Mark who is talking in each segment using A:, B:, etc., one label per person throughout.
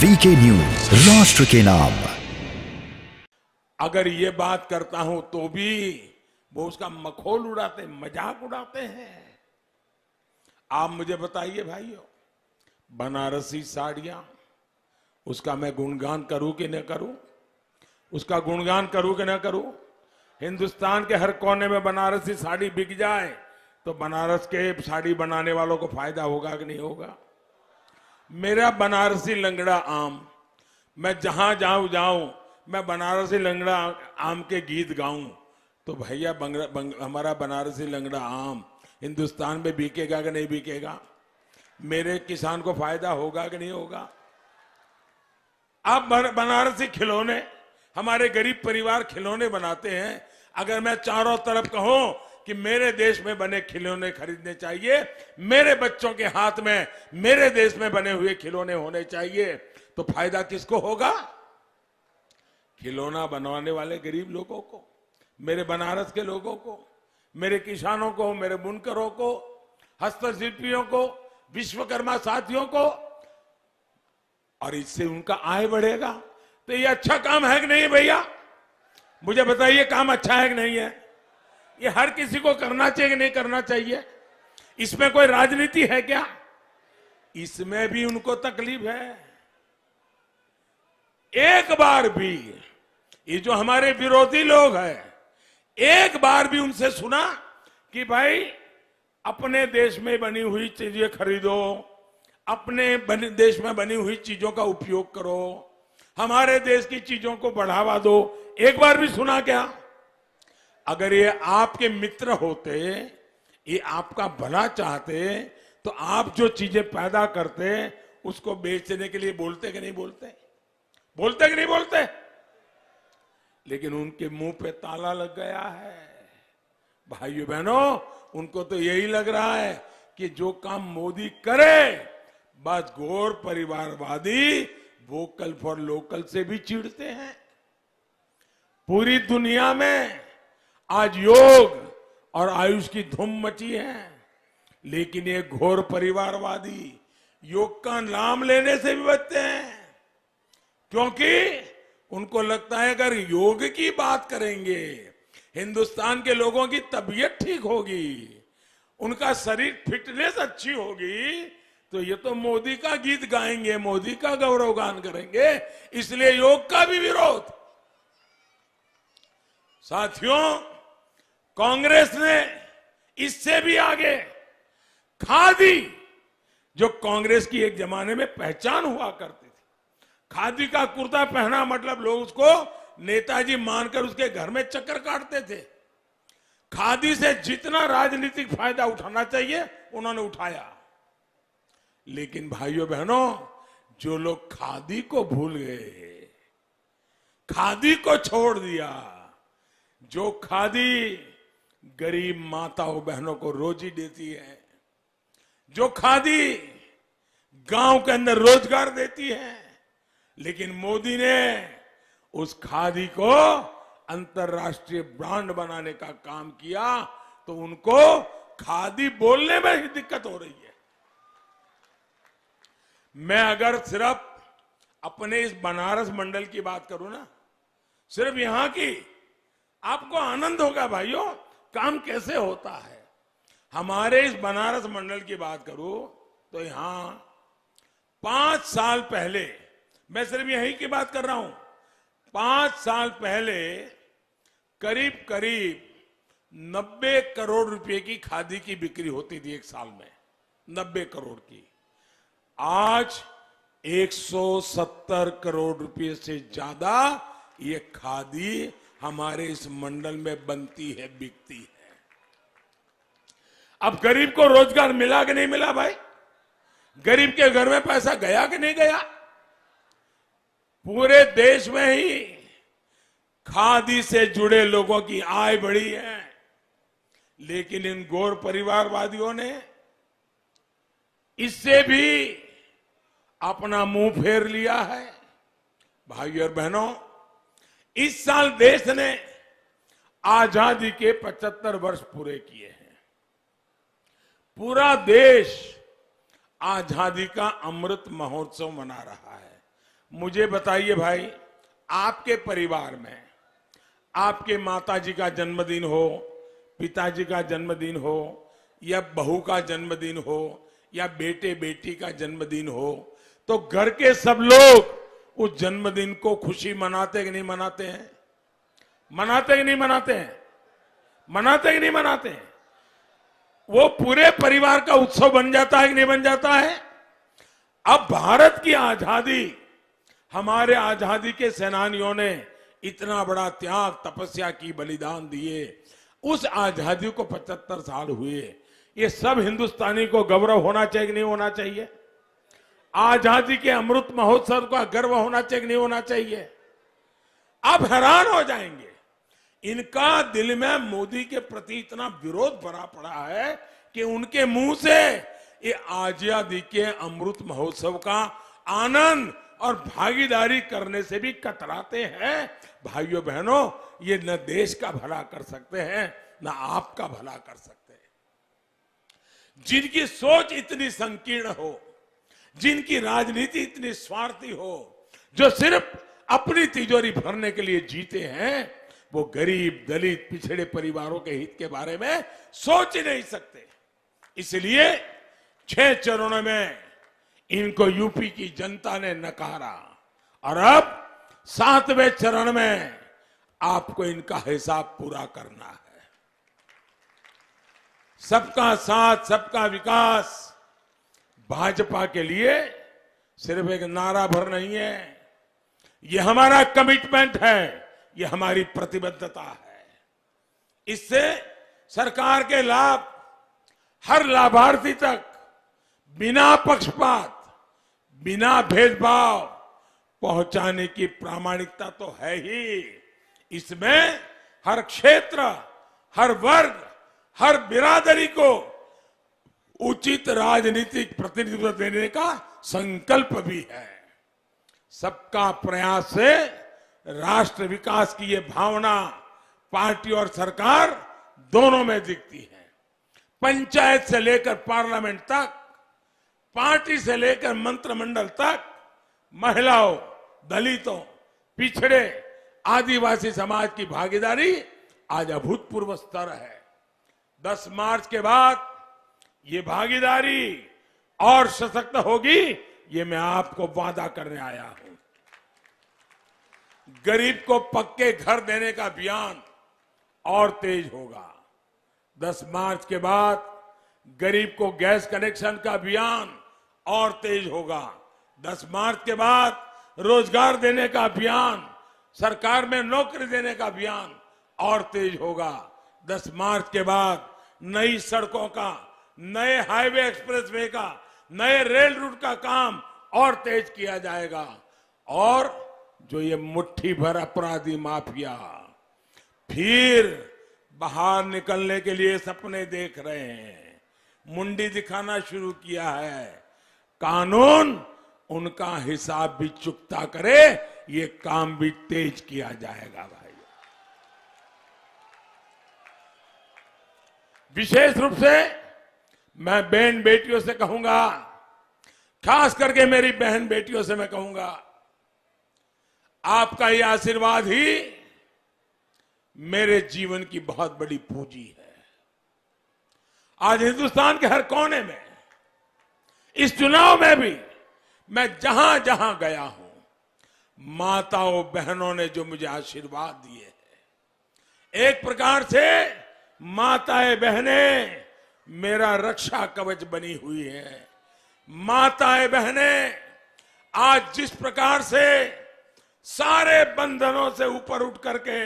A: VK news, राष्ट्र के नाम।
B: अगर ये बात करता हूं तो भी वो उसका मखौल उड़ाते, मजाक उड़ाते हैं। आप मुझे बताइए भाइयों, बनारसी साड़ियां, उसका मैं गुणगान करूं कि न करूं? उसका गुणगान करूं कि न करूं? हिंदुस्तान के हर कोने में बनारसी साड़ी बिक जाए तो बनारस के साड़ी बनाने वालों को फायदा होगा कि नहीं होगा? मेरा बनारसी लंगड़ा आम, मैं जहां जाऊं मैं बनारसी लंगड़ा आम के गीत गाऊं तो भैया हमारा बनारसी लंगड़ा आम हिंदुस्तान में बिकेगा कि नहीं बिकेगा? मेरे किसान को फायदा होगा कि नहीं होगा? अब बनारसी खिलौने, हमारे गरीब परिवार खिलौने बनाते हैं। अगर मैं चारों तरफ कहूं कि मेरे देश में बने खिलौने खरीदने चाहिए, मेरे बच्चों के हाथ में मेरे देश में बने हुए खिलौने होने चाहिए, तो फायदा किसको होगा? खिलौना बनवाने वाले गरीब लोगों को, मेरे बनारस के लोगों को, मेरे किसानों को, मेरे बुनकरों को, हस्तशिल्पियों को, विश्वकर्मा साथियों को, और इससे उनका आय बढ़ेगा। तो ये अच्छा काम है कि नहीं भैया? मुझे बताइए, काम अच्छा है कि नहीं है? ये हर किसी को करना चाहिए कि नहीं करना चाहिए? इसमें कोई राजनीति है क्या? इसमें भी उनको तकलीफ है। एक बार भी ये जो हमारे विरोधी लोग हैं, एक बार भी उनसे सुना कि भाई अपने देश में बनी हुई चीजें खरीदो, अपने देश में बनी हुई चीजों का उपयोग करो, हमारे देश की चीजों को बढ़ावा दो? एक बार भी सुना क्या? अगर ये आपके मित्र होते, ये आपका भला चाहते, तो आप जो चीजें पैदा करते उसको बेचने के लिए बोलते कि नहीं बोलते? बोलते कि नहीं बोलते? लेकिन उनके मुंह पे ताला लग गया है। भाइयों बहनों, उनको तो यही लग रहा है कि जो काम मोदी करे, बस घोर परिवारवादी वोकल फॉर लोकल से भी चिढ़ते हैं। पूरी दुनिया में आज योग और आयुष की धूम मची है, लेकिन ये घोर परिवारवादी योग का नाम लेने से भी बचते हैं, क्योंकि उनको लगता है अगर योग की बात करेंगे, हिंदुस्तान के लोगों की तबीयत ठीक होगी, उनका शरीर फिटनेस अच्छी होगी, तो ये तो मोदी का गीत गाएंगे, मोदी का गौरव गान करेंगे, इसलिए योग का भी विरोध। साथियों, कांग्रेस ने इससे भी आगे खादी, जो कांग्रेस की एक जमाने में पहचान हुआ करती थी, खादी का कुर्ता पहना मतलब लोग उसको नेताजी मानकर उसके घर में चक्कर काटते थे। खादी से जितना राजनीतिक फायदा उठाना चाहिए उन्होंने उठाया। लेकिन भाइयों बहनों, जो लोग खादी को भूल गए, खादी को छोड़ दिया, जो खादी गरीब माताओं बहनों को रोजी देती है, जो खादी गांव के अंदर रोजगार देती है, लेकिन मोदी ने उस खादी को अंतरराष्ट्रीय ब्रांड बनाने का काम किया, तो उनको खादी बोलने में ही दिक्कत हो रही है। मैं अगर सिर्फ अपने इस बनारस मंडल की बात करूं ना, सिर्फ यहां की, आपको आनंद होगा भाइयों काम कैसे होता है। हमारे इस बनारस मंडल की बात करूं तो यहां 5 साल पहले, मैं सिर्फ यही की बात कर रहा हूं, 5 साल पहले करीब करीब 90 करोड़ रुपए की खादी की बिक्री होती थी एक साल में, 90 करोड़ की। आज 170 करोड़ रुपए से ज्यादा ये खादी हमारे इस मंडल में बनती है, बिकती है। अब गरीब को रोजगार मिला कि नहीं मिला भाई? गरीब के घर में पैसा गया कि नहीं गया? पूरे देश में ही खादी से जुड़े लोगों की आय बढ़ी है, लेकिन इन घोर परिवारवादियों ने इससे भी अपना मुंह फेर लिया है। भाइयों और बहनों, इस साल देश ने आजादी के 75 वर्ष पूरे किए हैं। पूरा देश आजादी का अमृत महोत्सव मना रहा है। मुझे बताइए भाई, आपके परिवार में आपके माताजी का जन्मदिन हो, पिताजी का जन्मदिन हो, या बहू का जन्मदिन हो, या बेटे बेटी का जन्मदिन हो, तो घर के सब लोग उस जन्मदिन को खुशी मनाते कि नहीं मनाते हैं? मनाते कि नहीं मनाते हैं? मनाते कि नहीं मनाते हैं? वो पूरे परिवार का उत्सव बन जाता है कि नहीं बन जाता है? अब भारत की आजादी, हमारे आजादी के सेनानियों ने इतना बड़ा त्याग तपस्या की, बलिदान दिए, उस आजादी को 75 साल हुए। ये सब हिंदुस्तानी को गौरव होना चाहिए कि नहीं होना चाहिए? आजादी के अमृत महोत्सव का गर्व होना चाहिए कि नहीं होना चाहिए? आप हैरान हो जाएंगे, इनका दिल में मोदी के प्रति इतना विरोध भरा पड़ा है कि उनके मुंह से ये आजादी के अमृत महोत्सव का आनंद और भागीदारी करने से भी कतराते हैं। भाइयों बहनों, ये न देश का भला कर सकते हैं, न आपका भला कर सकते हैं। जिनकी सोच इतनी संकीर्ण हो, जिनकी राजनीति इतनी स्वार्थी हो, जो सिर्फ अपनी तिजोरी भरने के लिए जीते हैं, वो गरीब, दलित, पिछड़े परिवारों के हित के बारे में सोच ही नहीं सकते। इसलिए 6 चरणों में इनको यूपी की जनता ने नकारा और अब 7वें चरण में आपको इनका हिसाब पूरा करना है। सबका साथ, सबका विकास भाजपा के लिए सिर्फ एक नारा भर नहीं है, ये हमारा कमिटमेंट है, ये हमारी प्रतिबद्धता है। इससे सरकार के लाभ हर लाभार्थी तक बिना पक्षपात, बिना भेदभाव पहुंचाने की प्रामाणिकता तो है ही। इसमें हर क्षेत्र, हर वर्ग, हर बिरादरी को उचित राजनीतिक प्रतिनिधित्व देने का संकल्प भी है। सबका प्रयास से राष्ट्र विकास की ये भावना पार्टी और सरकार दोनों में दिखती है। पंचायत से लेकर पार्लियामेंट तक, पार्टी से लेकर मंत्रिमंडल तक, महिलाओं, दलितों, पिछड़े, आदिवासी समाज की भागीदारी आज अभूतपूर्व स्तर है। 10 मार्च के बाद ये भागीदारी और सशक्त होगी, ये मैं आपको वादा करने आया हूं। गरीब को पक्के घर देने का अभियान और तेज होगा। 10 मार्च के बाद गरीब को गैस कनेक्शन का अभियान और तेज होगा। 10 मार्च के बाद रोजगार देने का अभियान, सरकार में नौकरी देने का अभियान और तेज होगा। 10 मार्च के बाद नई सड़कों का, नए हाईवे एक्सप्रेसवे का, नए रेल रूट का काम और तेज किया जाएगा। और जो ये मुट्ठी भर अपराधी माफिया फिर बाहर निकलने के लिए सपने देख रहे हैं, मुंडी दिखाना शुरू किया है, कानून उनका हिसाब भी चुकता करे, ये काम भी तेज किया जाएगा। भाई, विशेष रूप से मैं बहन बेटियों से कहूंगा, खास करके मेरी बहन बेटियों से मैं कहूंगा, आपका ये आशीर्वाद ही मेरे जीवन की बहुत बड़ी पूंजी है। आज हिंदुस्तान के हर कोने में, इस चुनाव में भी मैं जहां जहां गया हूं, माताओं बहनों ने जो मुझे आशीर्वाद दिए हैं, एक प्रकार से माताएं बहनें मेरा रक्षा कवच बनी हुई है। माताएं बहनें आज जिस प्रकार से सारे बंधनों से ऊपर उठ करके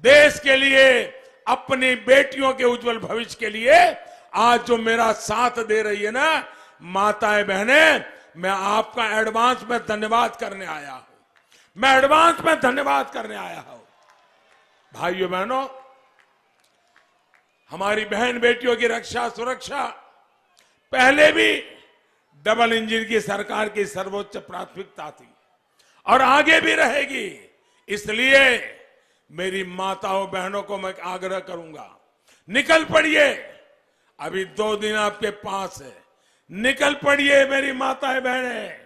B: देश के लिए, अपनी बेटियों के उज्जवल भविष्य के लिए आज जो मेरा साथ दे रही है ना, माताएं बहनें, मैं आपका एडवांस में धन्यवाद करने आया हूं। मैं एडवांस में धन्यवाद करने आया हूं। भाइयों बहनों, हमारी बहन बेटियों की रक्षा सुरक्षा पहले भी डबल इंजन की सरकार की सर्वोच्च प्राथमिकता थी और आगे भी रहेगी। इसलिए मेरी माताओं बहनों को मैं आग्रह करूंगा, निकल पड़िए। अभी 2 दिन आपके पास है, निकल पड़िए मेरी माताएं बहनें,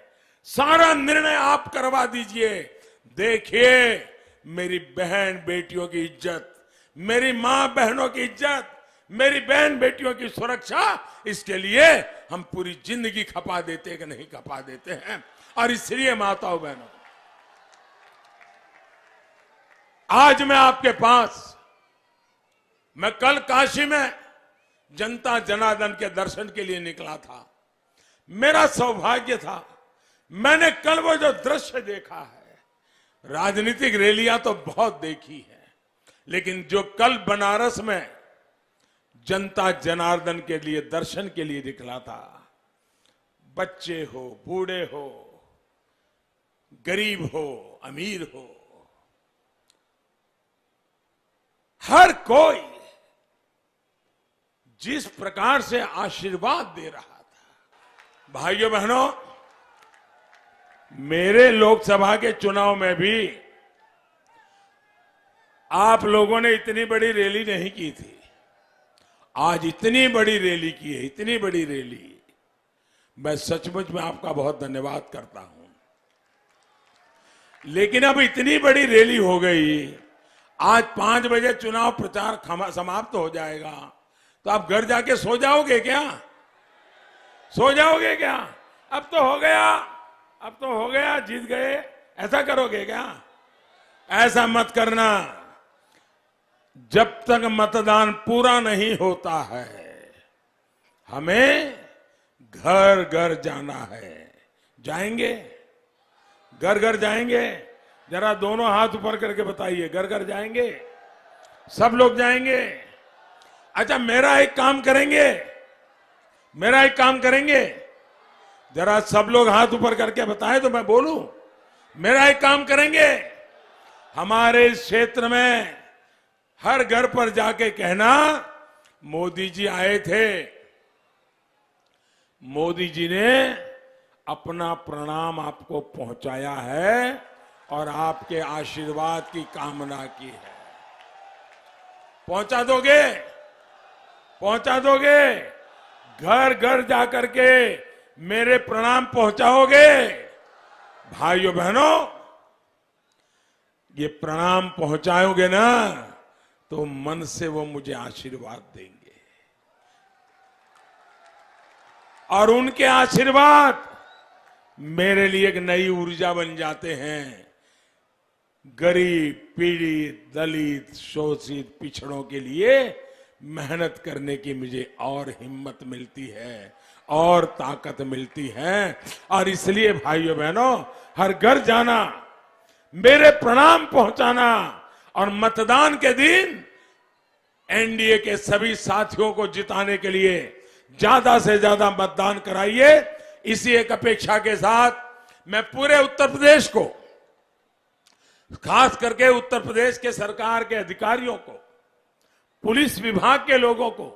B: सारा निर्णय आप करवा दीजिए। देखिए, मेरी बहन बेटियों की इज्जत, मेरी मां बहनों की इज्जत, मेरी बहन बेटियों की सुरक्षा, इसके लिए हम पूरी जिंदगी खपा देते कि नहीं खपा देते हैं। और इसलिए माताओं बहनों, आज मैं आपके पास, मैं कल काशी में जनता जनार्दन के दर्शन के लिए निकला था। मेरा सौभाग्य था, मैंने कल वो जो दृश्य देखा है, राजनीतिक रैलियां तो बहुत देखी है, लेकिन जो कल बनारस में जनता जनार्दन के लिए दर्शन के लिए निकला था, बच्चे हो, बूढ़े हो, गरीब हो, अमीर हो, हर कोई जिस प्रकार से आशीर्वाद दे रहा था, भाइयों बहनों, मेरे लोकसभा के चुनाव में भी आप लोगों ने इतनी बड़ी रैली नहीं की थी। आज इतनी बड़ी रैली की है, इतनी बड़ी रैली। मैं सचमुच में आपका बहुत धन्यवाद करता हूं। लेकिन अब इतनी बड़ी रैली हो गई, आज 5 बजे चुनाव प्रचार समाप्त हो जाएगा, तो आप घर जाके सो जाओगे क्या? सो जाओगे क्या? अब तो हो गया, अब तो हो गया, जीत गए, ऐसा करोगे क्या? ऐसा मत करना। जब तक मतदान पूरा नहीं होता है, हमें घर घर जाना है। जाएंगे? घर घर जाएंगे? जरा दोनों हाथ ऊपर करके बताइए, घर घर जाएंगे? सब लोग जाएंगे? अच्छा, मेरा एक काम करेंगे, मेरा एक काम करेंगे, जरा सब लोग हाथ ऊपर करके बताएं तो मैं बोलूं। मेरा एक काम करेंगे, हमारे इस क्षेत्र में हर घर पर जाके कहना, मोदी जी आए थे, मोदी जी ने अपना प्रणाम आपको पहुंचाया है और आपके आशीर्वाद की कामना की है। पहुंचा दोगे? पहुंचा दोगे? घर घर जाकर के मेरे प्रणाम पहुंचाओगे? भाइयों बहनों, ये प्रणाम पहुंचाओगे ना, तो मन से वो मुझे आशीर्वाद देंगे, और उनके आशीर्वाद मेरे लिए एक नई ऊर्जा बन जाते हैं। गरीब, पीड़ित, दलित, शोषित, पिछड़ों के लिए मेहनत करने की मुझे और हिम्मत मिलती है और ताकत मिलती है। और इसलिए भाइयों बहनों, हर घर जाना, मेरे प्रणाम पहुंचाना, और मतदान के दिन एनडीए के सभी साथियों को जिताने के लिए ज्यादा से ज्यादा मतदान कराइए। इसी एक अपेक्षा के साथ मैं पूरे उत्तर प्रदेश को, खास करके उत्तर प्रदेश के सरकार के अधिकारियों को, पुलिस विभाग के लोगों को,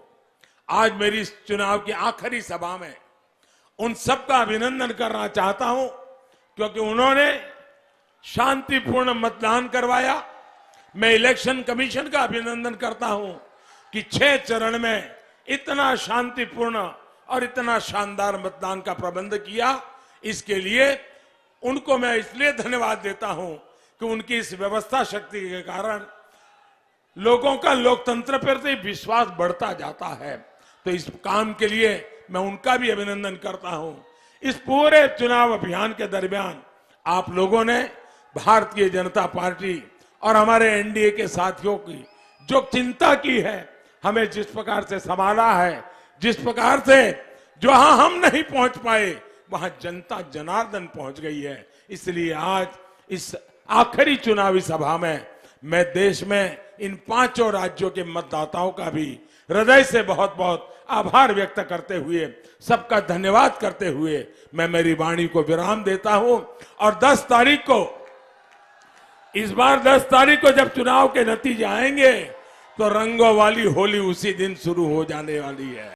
B: आज मेरी इस चुनाव की आखिरी सभा में उन सबका अभिनंदन करना चाहता हूं, क्योंकि उन्होंने शांतिपूर्ण मतदान करवाया। मैं इलेक्शन कमीशन का अभिनंदन करता हूं कि 6 चरण में इतना शांतिपूर्ण और इतना शानदार मतदान का प्रबंध किया। इसके लिए उनको मैं इसलिए धन्यवाद देता हूं कि उनकी इस व्यवस्था शक्ति के कारण लोगों का लोकतंत्र पर विश्वास बढ़ता जाता है। तो इस काम के लिए मैं उनका भी अभिनंदन करता हूं। इस पूरे चुनाव अभियान के दरमियान आप लोगों ने भारतीय जनता पार्टी और हमारे एनडीए के साथियों की जो चिंता की है, हमें जिस प्रकार से संभाला है, जिस प्रकार से जहां हम नहीं पहुंच पाए वहां जनता जनार्दन पहुंच गई है। इसलिए आज इस आखिरी चुनावी सभा में मैं देश में इन 5 राज्यों के मतदाताओं का भी हृदय से बहुत बहुत आभार व्यक्त करते हुए, सबका धन्यवाद करते हुए मैं मेरी वाणी को विराम देता हूं। और 10 तारीख को, इस बार 10 तारीख को जब चुनाव के नतीजे आएंगे तो रंगों वाली होली उसी दिन शुरू हो जाने वाली है।